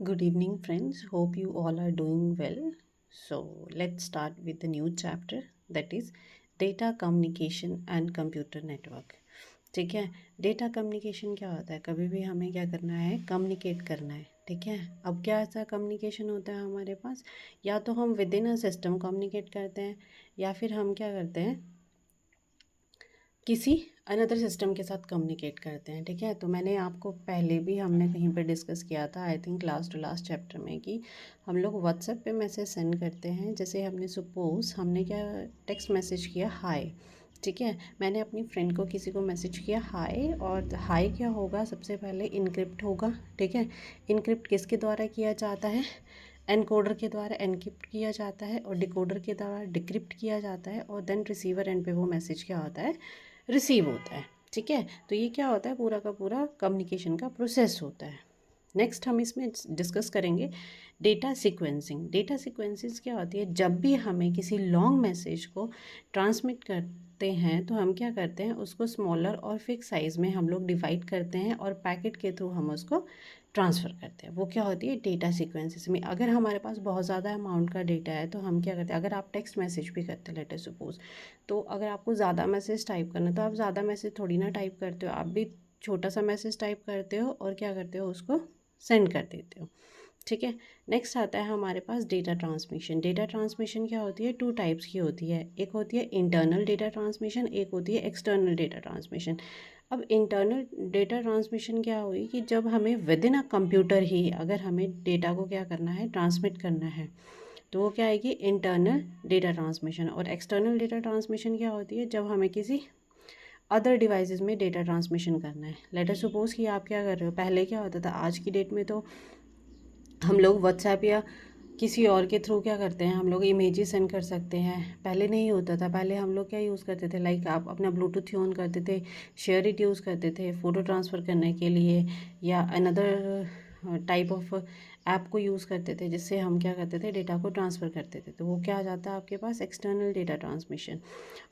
Good evening, friends. Hope you all are doing well. So, let's start with the new chapter that is data communication and computer network. ठीक है, data communication क्या होता है? कभी भी हमें क्या करना है, कम्युनिकेट करना है. ठीक है, अब क्या ऐसा कम्युनिकेशन होता है हमारे पास, या तो हम with in a system communicate करते हैं या फिर हम क्या करते हैं, किसी अनदर सिस्टम के साथ कम्युनिकेट करते हैं. ठीक है, तो मैंने आपको पहले भी हमने कहीं पे डिस्कस किया था, I think last to last chapter में, कि हम लोग व्हाट्सएप पे मैसेज सेंड करते हैं. जैसे हमने सपोज़ हमने क्या टेक्स्ट मैसेज किया हाय. ठीक है, मैंने अपनी फ्रेंड को किसी को मैसेज किया हाय, और हाय क्या होगा, सबसे पहले इनक्रिप्ट होगा. ठीक है, इनक्रिप्ट किसके द्वारा किया जाता है? एनकोडर के द्वारा एनक्रिप्ट किया जाता है, और डिकोडर के द्वारा डिक्रिप्ट किया जाता है, और देन रिसीवर एंड पे वो मैसेज क्या होता है, रिसीव होता है. ठीक है, तो ये क्या होता है, पूरा का पूरा कम्युनिकेशन का प्रोसेस होता है. नेक्स्ट हम इसमें डिस्कस करेंगे डेटा सीक्वेंसिंग. डेटा सीक्वेंसेस क्या होती है? जब भी हमें किसी लॉन्ग मैसेज को ट्रांसमिट करते हैं तो हम क्या करते हैं, उसको स्मॉलर और फिक्स साइज़ में हम लोग डिवाइड करते हैं और पैकेट के थ्रू हम उसको ट्रांसफ़र करते हैं. वो क्या होती है, डेटा सीक्वेंसेस में. अगर हमारे पास बहुत ज़्यादा अमाउंट का डेटा है तो हम क्या करते हैं, अगर आप टेक्स्ट मैसेज भी करते हैं, लेट अस सपोज, तो अगर आपको ज़्यादा मैसेज टाइप करना है तो आप ज़्यादा मैसेज थोड़ी ना टाइप करते हो, आप भी छोटा सा मैसेज टाइप करते हो और क्या करते हो, उसको सेंड कर देते हो. ठीक है, नेक्स्ट आता है हमारे पास डेटा ट्रांसमिशन. डेटा ट्रांसमिशन क्या होती है, टू टाइप्स की होती है. एक होती है इंटरनल डेटा ट्रांसमिशन, एक होती है एक्सटर्नल डेटा ट्रांसमिशन. अब इंटरनल डेटा ट्रांसमिशन क्या हुई कि जब हमें विद इन अ कंप्यूटर ही अगर हमें डेटा को क्या करना है, ट्रांसमिट करना है, तो वो क्या आएगी, इंटरनल डेटा ट्रांसमिशन. और एक्सटर्नल डेटा ट्रांसमिशन क्या होती है, जब हमें किसी अदर डिवाइसेस में डेटा ट्रांसमिशन करना है. लेट अस सपोज कि आप क्या कर रहे हो, पहले क्या होता था, आज की डेट में तो हम लोग व्हाट्सएप या किसी और के थ्रू क्या करते हैं, हम लोग इमेजेस सेंड कर सकते हैं. पहले नहीं होता था, पहले हम लोग क्या यूज़ करते थे, लाइक आप अपना ब्लूटूथ ऑन करते थे, शेयर इट यूज़ करते थे फ़ोटो ट्रांसफ़र करने के लिए, या अनदर टाइप ऑफ ऐप को यूज़ करते थे, जिससे हम क्या करते थे, डेटा को ट्रांसफ़र करते थे. तो वो क्या आ जाता है आपके पास, एक्सटर्नल डेटा ट्रांसमिशन.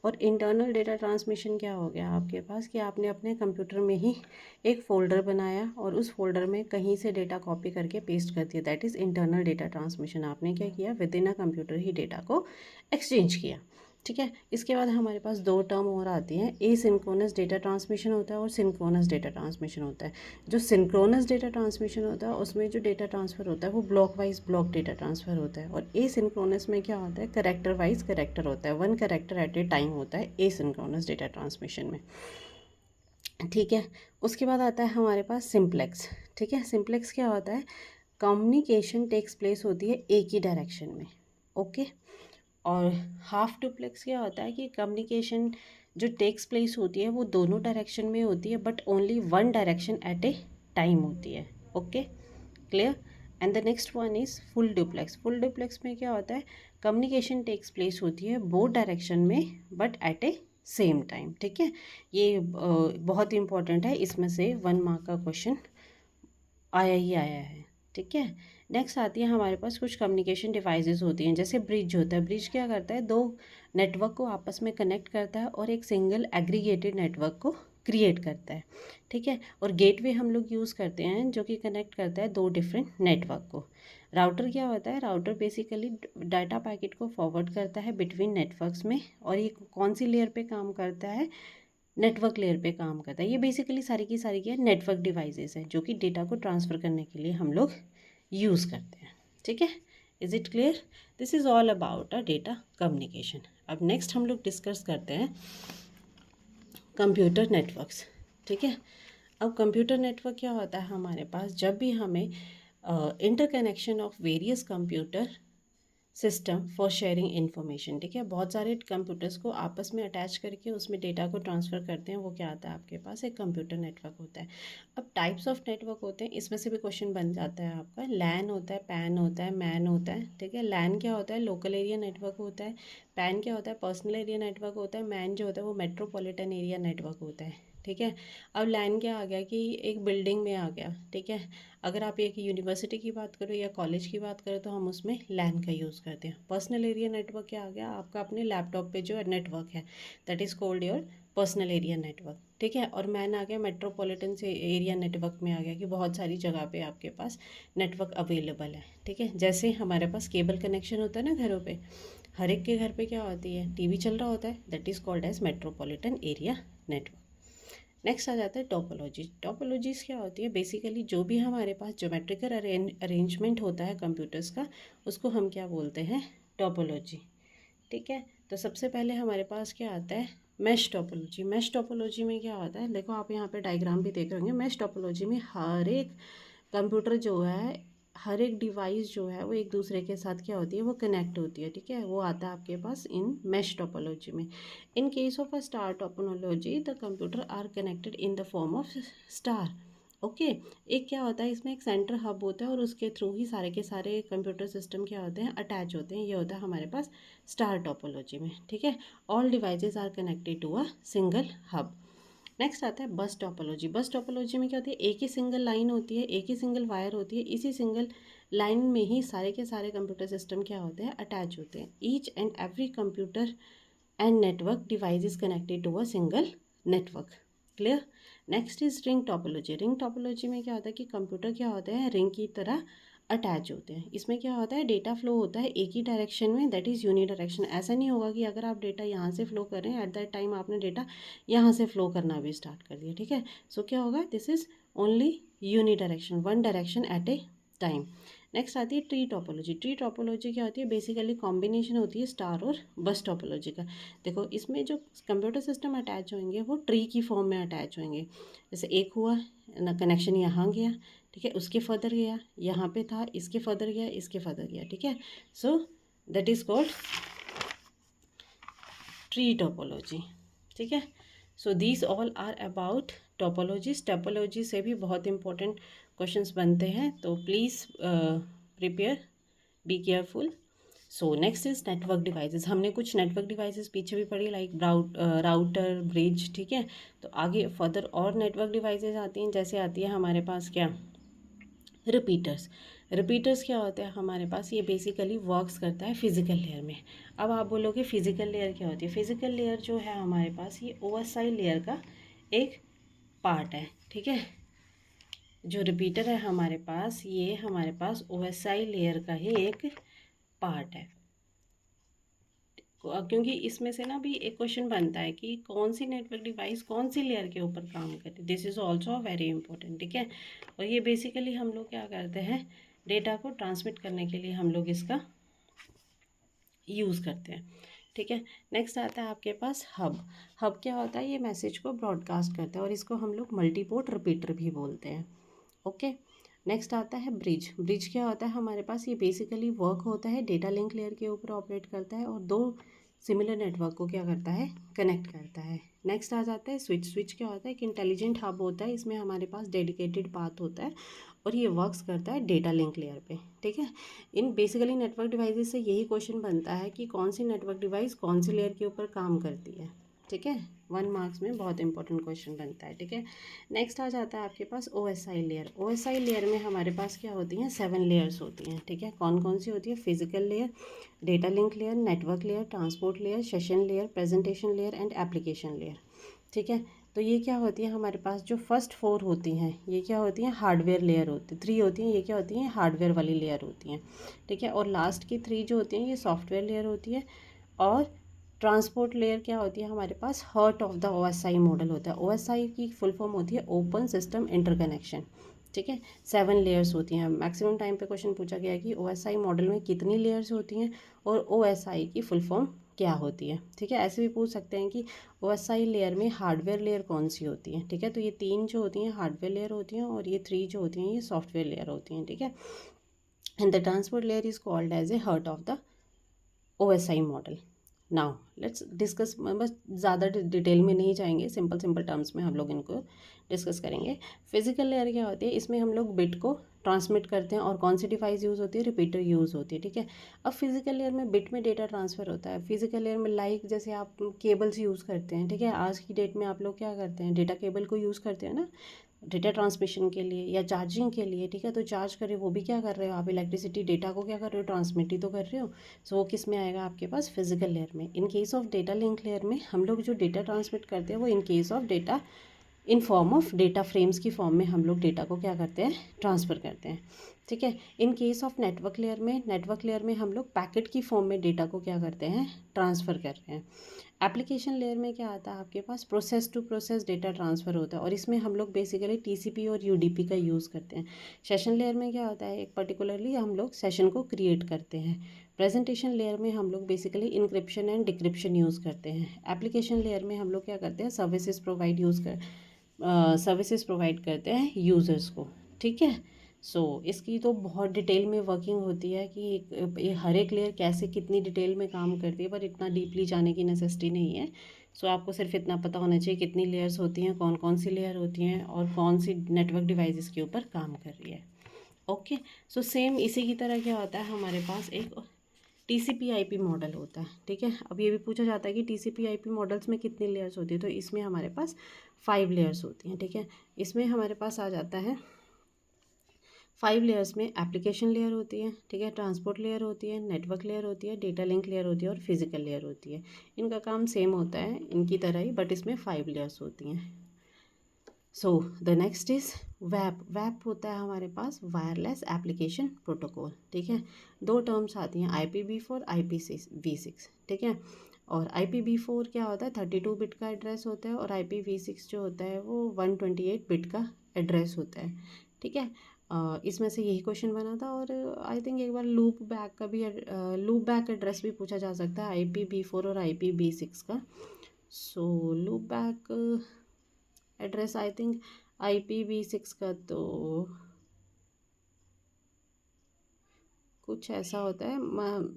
और इंटरनल डेटा ट्रांसमिशन क्या हो गया आपके पास, कि आपने अपने कंप्यूटर में ही एक फ़ोल्डर बनाया और उस फोल्डर में कहीं से डेटा कॉपी करके पेस्ट कर दिया. That is internal data transmission. आपने क्या किया, with in a computer he data को एक्सचेंज किया. ठीक है, इसके बाद हमारे पास दो टर्म और आती हैं, ए सिंक्रोनस डेटा ट्रांसमिशन होता है और सिंक्रोनस डेटा ट्रांसमिशन होता है. जो सिंक्रोनस डेटा ट्रांसमिशन होता है उसमें जो डेटा ट्रांसफ़र होता है वो block wise block data transfer होता है, और ए सिंक्रोनस में क्या होता है, करेक्टर वाइज करेक्टर होता है, one character eight a time होता है ए सिंक्रोनस डेटा ट्रांसमिशन में. ठीक है, उसके बाद आता है हमारे पास सिंप्लेक्स. ठीक है, सिंप्लेक्स क्या होता है, कम्युनिकेशन टेक्स प्लेस होती है एक ही डायरेक्शन में. ओके, और हाफ डुप्लेक्स क्या होता है कि कम्युनिकेशन जो टेक्स प्लेस होती है वो दोनों डायरेक्शन में होती है, but only one direction at a time होती है. Okay, clear. And the next one is full duplex. Full duplex में क्या होता है, कम्युनिकेशन टेक्स प्लेस होती है बोथ डायरेक्शन में but at A same time. ठीक है, ये बहुत इंपॉर्टेंट है, इसमें से 1 मार्क का क्वेश्चन आया ही आया है. ठीक है, नेक्स्ट आती है हमारे पास कुछ कम्युनिकेशन डिवाइसेस होती हैं, जैसे ब्रिज होता है. ब्रिज क्या करता है, दो नेटवर्क को आपस में कनेक्ट करता है और एक सिंगल एग्रीगेटेड नेटवर्क को क्रिएट करता है. ठीक है, और गेटवे हम लोग यूज़ करते हैं जो कि कनेक्ट करता है दो डिफरेंट नेटवर्क को. राउटर क्या होता है, राउटर बेसिकली डाटा पैकेट को फॉरवर्ड करता है बिटवीन नेटवर्क्स में, और ये कौन सी लेयर पे काम करता है, नेटवर्क लेयर पे काम करता है. ये बेसिकली सारी की सारी क्या नेटवर्क डिवाइसेस हैं जो कि डेटा को ट्रांसफ़र करने के लिए हम लोग यूज़ करते हैं. ठीक है, is it clear. This is all about a data communication. अब नेक्स्ट हम लोग डिस्कस करते हैं कंप्यूटर नेटवर्क्स. ठीक है, अब कंप्यूटर नेटवर्क क्या होता है हमारे पास, जब भी हमें interconnection of various computer system for sharing information. ठीक है, बहुत सारे कंप्यूटर्स को आपस में अटैच करके उसमें डेटा को ट्रांसफ़र करते हैं, वो क्या आता है आपके पास, एक कंप्यूटर नेटवर्क होता है. अब टाइप्स ऑफ नेटवर्क होते हैं, इसमें से भी क्वेश्चन बन जाता है आपका. लैन होता है, पैन होता है, मैन होता है. ठीक है, लैन क्या होता है, लोकल एरिया नेटवर्क होता है. पैन क्या होता है, पर्सनल एरिया नेटवर्क होता है. मैन जो होता है वो मेट्रोपॉलिटन एरिया नेटवर्क होता है. ठीक है, अब लैन क्या आ गया कि एक बिल्डिंग में आ गया. ठीक है, अगर आप एक यूनिवर्सिटी की बात करो या कॉलेज की बात करो तो हम उसमें लैन का यूज़ करते हैं. पर्सनल एरिया नेटवर्क क्या आ गया, आपका अपने लैपटॉप पे जो नेटवर्क है, that is called your personal area network, ठीक है। और मैन आ गया मेट्रोपॉलिटन से एरिया नेटवर्क में आ गया कि बहुत सारी जगह पे आपके पास नेटवर्क अवेलेबल है, ठीक है। जैसे हमारे पास केबल कनेक्शन होता है ना घरों पे, हर एक के घर पे क्या होती है, टीवी चल रहा होता है, that is called as metropolitan area network. Next आ जाता है टोपोलॉजी। टोपोलॉजीज क्या होती है, बेसिकली जो भी हमारे पास ज्योमेट्रिकल अरेंजमेंट होता है कंप्यूटर्स का, उसको हम क्या बोलते हैं, टोपोलॉजी, ठीक है। तो सबसे पहले हमारे पास क्या आता है, मैश टोपोलॉजी। मैश टोपोलॉजी में क्या होता है, देखो आप यहाँ पे डायग्राम भी देख रहे होंगे। मैश टोपोलॉजी में हर एक कंप्यूटर जो है, हर एक डिवाइस जो है वो एक दूसरे के साथ क्या होती है, वो कनेक्ट होती है, ठीक है। वो आता है आपके पास इन मैश टोपोलॉजी में। In case of a star topology the computer are connected in the form of star, okay. एक क्या होता है, इसमें एक सेंटर हब होता है और उसके थ्रू ही सारे के सारे कंप्यूटर सिस्टम क्या होते हैं, अटैच होते हैं। ये होता है हमारे पास स्टार टोपोलॉजी में, ठीक है। All devices are connected to a single hub. Next आता है बस टोपोलॉजी। बस टोपोलॉजी में क्या होती है, एक ही सिंगल लाइन होती है, एक ही सिंगल वायर होती है, इसी सिंगल लाइन में ही सारे के सारे कंप्यूटर सिस्टम क्या होते हैं, अटैच होते हैं। Each and every computer and network device is connected to a single network, clear. Next is ring topology. Ring topology में क्या होता है कि कंप्यूटर क्या होते हैं, रिंग की तरह अटैच होते हैं। इसमें क्या होता है, डेटा फ्लो होता है एक ही डायरेक्शन में, दैट इज़ यूनी डायरेक्शन। ऐसा नहीं होगा कि अगर आप डेटा यहाँ से फ्लो कर रहे हैं, एट दैट टाइम आपने डेटा यहाँ से फ्लो करना भी स्टार्ट कर दिया, ठीक है। सो क्या होगा, this is only uni direction, one direction at a time. Next आती है ट्री टोपोलॉजी। ट्री टोपोलॉजी क्या होती है, बेसिकली कॉम्बिनेशन होती है स्टार और बस टोपोलॉजी का। देखो इसमें जो कंप्यूटर सिस्टम अटैच होंगे वो ट्री की फॉर्म में अटैच होंगे। जैसे एक हुआ ना, कनेक्शन यहाँ गया, ठीक है, उसके फर्दर गया, यहाँ पे था, इसके फर्दर गया, इसके फर्दर गया, ठीक है। So that is called tree topology, ठीक है। So these all are about topologies. Topology से भी बहुत इंपॉर्टेंट क्वेश्चंस बनते हैं, तो please prepare, be careful. So next is network devices. हमने कुछ नेटवर्क डिवाइसेस पीछे भी पढ़ी, लाइक राउटर, ब्रिज, ठीक है। तो आगे फर्दर और नेटवर्क डिवाइसेस आती हैं, जैसे आती है हमारे पास क्या, रिपीटर्स। रिपीटर्स क्या होता है हमारे पास, ये बेसिकली वर्क्स करता है फिजिकल लेयर में। अब आप बोलोगे फिजिकल लेयर क्या होती है, फिजिकल लेयर जो है हमारे पास ये ओएसआई लेयर का एक पार्ट है, ठीक है। जो रिपीटर है हमारे पास, ये हमारे पास ओएसआई लेयर का ही एक पार्ट है। क्योंकि इसमें से ना भी एक क्वेश्चन बनता है कि कौन सी नेटवर्क डिवाइस कौन सी लेयर के ऊपर काम करती है, this is also very important, ठीक है। और ये बेसिकली हम लोग क्या करते हैं, डेटा को ट्रांसमिट करने के लिए हम लोग इसका यूज़ करते हैं, ठीक है। नेक्स्ट आता है आपके पास हब। हब क्या होता है, ये मैसेज को ब्रॉडकास्ट करता है और इसको हम लोग मल्टीपोर्ट रिपीटर भी बोलते हैं, ओके। नेक्स्ट आता है ब्रिज। ब्रिज क्या होता है हमारे पास, ये बेसिकली वर्क होता है डेटा लिंक लेयर के ऊपर ऑपरेट करता है और दो सिमिलर नेटवर्क को क्या करता है, कनेक्ट करता है। नेक्स्ट आ जाता है स्विच। स्विच क्या होता है, एक इंटेलिजेंट हब होता है, इसमें हमारे पास डेडिकेटेड पाथ होता है और ये वर्क्स करता है डेटा लिंक लेयर पे, ठीक है। इन बेसिकली नेटवर्क डिवाइसेस से यही क्वेश्चन बनता है कि कौन सी नेटवर्क डिवाइस कौन सी लेयर के ऊपर काम करती है, ठीक है। 1 मार्क्स में बहुत इंपॉर्टेंट क्वेश्चन बनता है, ठीक है। नेक्स्ट आ जाता है आपके पास ओएसआई लेयर। ओएसआई लेयर में हमारे पास क्या होती हैं, 7 लेयर्स होती हैं, ठीक है। कौन कौन सी होती है, physical layer, data link layer, network layer, transport layer, session layer, presentation layer and application layer, ठीक है। तो ये क्या होती है हमारे पास, जो फर्स्ट 4 होती हैं ये क्या होती हैं, हार्डवेयर लेयर होती, 3 होती हैं, ये क्या होती हैं, हार्डवेयर वाली लेयर होती हैं, ठीक है। और लास्ट की 3 जो होती हैं ये सॉफ्टवेयर लेयर होती है। और ट्रांसपोर्ट लेयर क्या होती है हमारे पास, heart of the OSI model होता है। ओएसआई की फुल फॉर्म होती है ओपन सिस्टम इंटरकनेक्शन, ठीक है। 7 लेयर्स होती हैं। मैक्सिमम टाइम पे क्वेश्चन पूछा गया है कि ओएसआई मॉडल में कितनी लेयर्स होती हैं और ओएसआई की फुल फॉर्म क्या होती है, ठीक है। ऐसे भी पूछ सकते हैं कि ओएसआई लेयर में हार्डवेयर लेयर कौन सी होती है, ठीक है। तो ये 3 जो होती हैं हार्डवेयर लेयर होती हैं और ये 3 जो होती हैं ये सॉफ्टवेयर लेयर होती हैं, ठीक है। And the transport layer is called as a heart of the OSI model. Now let's discuss, बस ज़्यादा डिटेल में नहीं जाएंगे, सिंपल सिंपल टर्म्स में हम लोग इनको डिस्कस करेंगे। फिजिकल लेयर क्या होती है, इसमें हम लोग बिट को ट्रांसमिट करते हैं और कौन सी डिवाइस यूज़ होती है, रिपीटर यूज़ होती है, ठीक है। अब फिजिकल लेयर में बिट में डेटा ट्रांसफ़र होता है। फिजिकल लेयर में लाइक जैसे आप केबल्स यूज़ करते हैं, ठीक है। आज की डेट में आप लोग क्या करते हैं, डेटा केबल को यूज़ करते हैं ना, डेटा ट्रांसमिशन के लिए या चार्जिंग के लिए, ठीक है। तो चार्ज कर रहे हो वो भी क्या कर रहे हो आप, इलेक्ट्रिसिटी डेटा को क्या कर रहे हो, ट्रांसमिट ही तो कर रहे हो। सो वो किस में आएगा आपके पास, फिजिकल लेयर में। In case of data link layer में हम लोग जो डेटा ट्रांसमिट करते हैं वो इन case of data in form of data frames की फॉर्म में हम लोग डेटा को क्या करते हैं, ट्रांसफ़र करते हैं, ठीक है। इन केस ऑफ नेटवर्क लेयर में हम लोग पैकेट की फॉर्म में डेटा को क्या करते हैं, ट्रांसफ़र कर रहे हैं। एप्लीकेशन लेयर में क्या आता है आपके पास, process to process data transfer होता है, और इसमें हम लोग बेसिकली टीसीपी और यूडीपी का यूज़ करते हैं। सेशन लेयर में क्या होता है, एक पर्टिकुलरली हम लोग सेशन को क्रिएट करते हैं। प्रेजेंटेशन लेयर में हम लोग basically encryption and decryption use करते हैं। एप्लीकेशन लेयर में हम लोग क्या करते हैं, सर्विसेज प्रोवाइड करते हैं यूज़र्स को, ठीक है। सो इसकी तो बहुत डिटेल में वर्किंग होती है कि ये हर एक लेयर कैसे कितनी डिटेल में काम करती है, पर इतना डीपली जाने की नेसेसिटी नहीं है। सो आपको सिर्फ इतना पता होना चाहिए कितनी लेयर्स होती हैं, कौन कौन सी लेयर होती हैं और कौन सी नेटवर्क डिवाइसेस के ऊपर काम कर रही है। ओके, सो सेम इसी की तरह क्या होता है, हमारे पास एक TCP/IP मॉडल होता है, ठीक है। अब ये भी पूछा जाता है कि TCP/IP मॉडल्स में कितनी लेयर्स होती है, तो इसमें हमारे पास 5 लेयर्स होती हैं, ठीक है। इसमें हमारे पास आ जाता है 5 लेयर्स में एप्लीकेशन लेयर होती है, ठीक है, ट्रांसपोर्ट लेयर होती है, नेटवर्क लेयर होती है, डेटा लिंक लेयर होती है और फिजिकल लेयर होती है। इनका काम सेम होता है इनकी तरह ही, बट इसमें 5 लेयर्स होती हैं। सो द नेक्स्ट इज़ वैप होता है हमारे पास वायरलेस एप्लीकेशन प्रोटोकॉल, ठीक है। दो टर्म्स आती हैं, IPv4 IPv6, ठीक है। और IPv4 क्या होता है, 32 बिट का एड्रेस होता है, और IPv6 जो होता है वो 128 बिट का एड्रेस होता है, ठीक है। इसमें से यही क्वेश्चन बना था, और आई थिंक एक बार लूप बैक एड्रेस भी पूछा जा सकता है IPv4 और IPv6 का। So loop back address I think IPv6 का तो कुछ ऐसा होता है,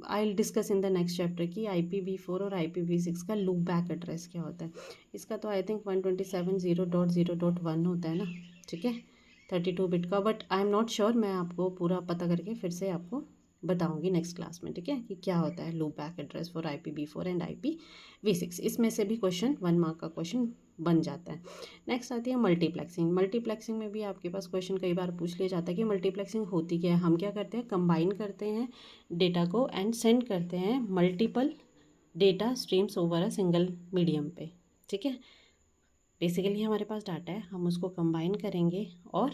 I will discuss in the next chapter कि IPv4 और IPv6 का लूप बैक एड्रेस क्या होता है। इसका तो आई थिंक 127.0.0.1 होता है ना, ठीक है, 32 बिट का, but I am not sure, मैं आपको पूरा पता करके फिर से आपको बताऊंगी नेक्स्ट क्लास में, ठीक है, कि क्या होता है loop back address for IPv4 and IPv6। इसमें से भी क्वेश्चन 1 मार्क का क्वेश्चन बन जाता है। नेक्स्ट आती है मल्टीप्लेक्सिंग में भी आपके पास क्वेश्चन कई बार पूछ लिया जाता है कि मल्टीप्लेक्सिंग होती क्या है। हम क्या करते हैं, कंबाइन करते हैं डेटा को एंड सेंड करते हैं multiple data streams over a single medium पे, ठीक है। बेसिकली हमारे पास डाटा है, हम उसको कंबाइन करेंगे और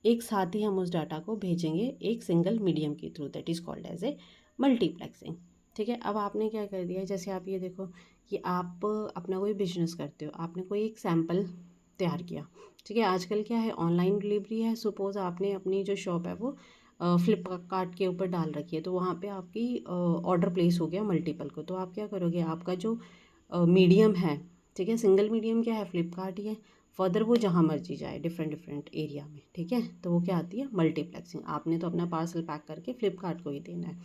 एक साथ ही हम उस डाटा को भेजेंगे एक सिंगल मीडियम के through, that is called as a multiplexing, ठीक है। अब आपने क्या कर दिया, जैसे आप ये देखो कि आप अपना कोई बिजनेस करते हो, आपने कोई एक सैम्पल तैयार किया, ठीक है। आजकल क्या है, ऑनलाइन डिलीवरी है। सपोज़ आपने अपनी जो शॉप है वो फ्लिपकार्ट के ऊपर डाल रखी है, तो वहाँ पे आपकी ऑर्डर प्लेस हो गया मल्टीपल को, तो आप क्या करोगे, आपका जो मीडियम है, ठीक है, सिंगल मीडियम क्या है, फ्लिपकार्ट ही है। फर्दर वो जहाँ मर्जी जाए डिफरेंट डिफरेंट एरिया में, ठीक है, तो वो क्या आती है, मल्टीप्लेक्सिंग। आपने तो अपना पार्सल पैक करके फ्लिपकार्ट को ही देना है।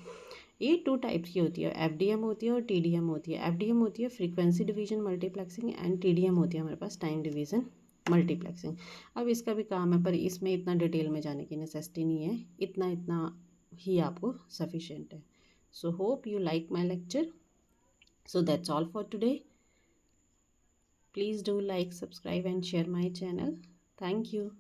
ये 2 टाइप्स की होती है, FDM होती है और TDM होती है। FDM होती है frequency division multiplexing, and TDM होती है हमारे पास टाइम डिवीजन मल्टीप्लेक्सिंग। अब इसका भी काम है, पर इसमें इतना डिटेल में जाने की नेसेसिटी नहीं है, इतना इतना ही आपको सफिशेंट है। So hope you like my lecture. So that's all for today. Please do like, subscribe and share my channel. Thank you.